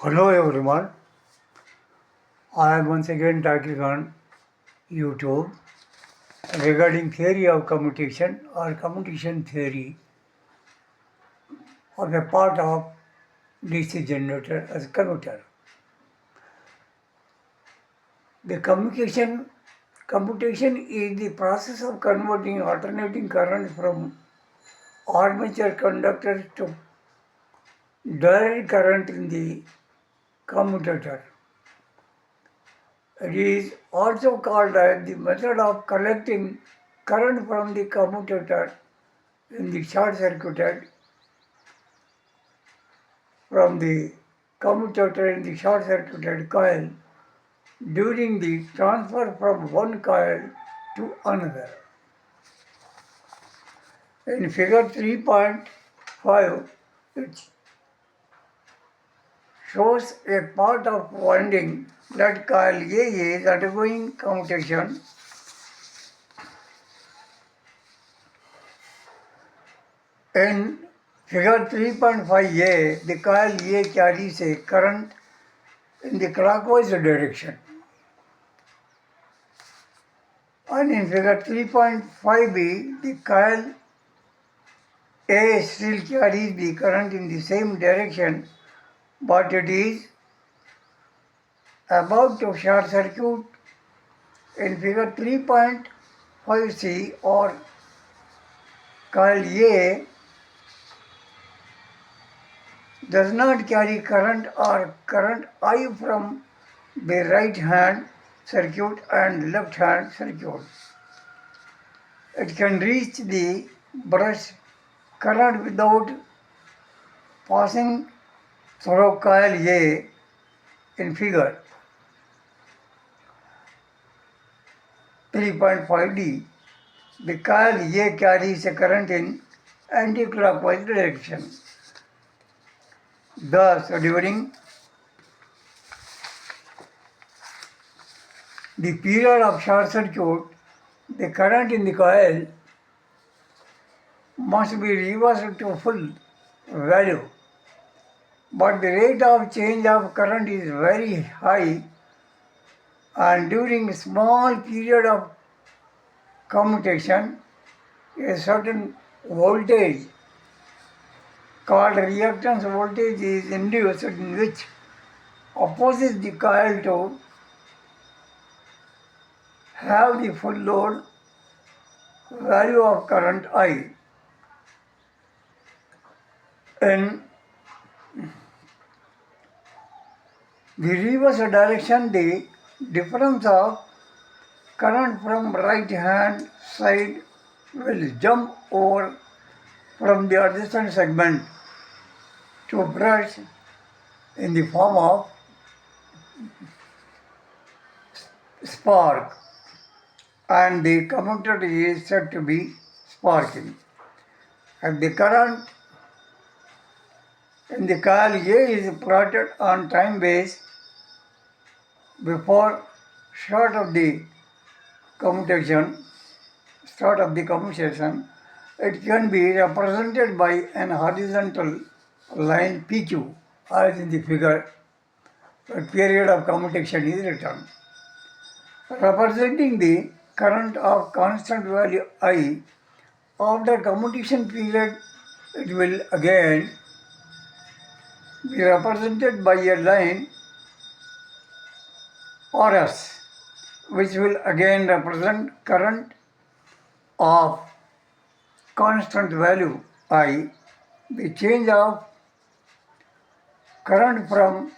Hello everyone, I am once again talking on YouTube regarding theory of commutation or commutation theory of a part of DC generator as commutator. The commutation is the process of converting alternating current from armature conductors to direct current in the commutator. It is also called as the method of collecting current from the commutator in the short-circuited from the commutator in the short-circuited coil during the transfer from one coil to another. In figure 3.5, it shows a part of winding that coil A is undergoing commutation. In figure 3.5a, the coil A carries a current in the clockwise direction. And in figure 3.5b, the coil A still carries the current in the same direction, but it is about to short circuit. In figure 3.5c, or coil A does not carry current or current I from the right hand circuit and left hand circuit. It can reach the brush current without passing through coil A in figure 3.5d. The coil A carries a current in anti-clockwise direction. Thus, during the period of short circuit, the current in the coil must be reversed to full value, but the rate of change of current is very high, and during a small period of commutation, a certain voltage called reactance voltage is induced, in which opposes the coil to have the full load value of current I. In the reverse direction, the difference of current from right hand side will jump over from the adjacent segment to brush in the form of spark, and the commutator is said to be sparking. And the current in the coil A is plotted on time base before start of the commutation. It can be represented by an horizontal line PQ, as in the figure. A period of commutation is written, representing the current of constant value I. After commutation period, it will again be represented by a line RS, which will again represent current of constant value I. The change of current from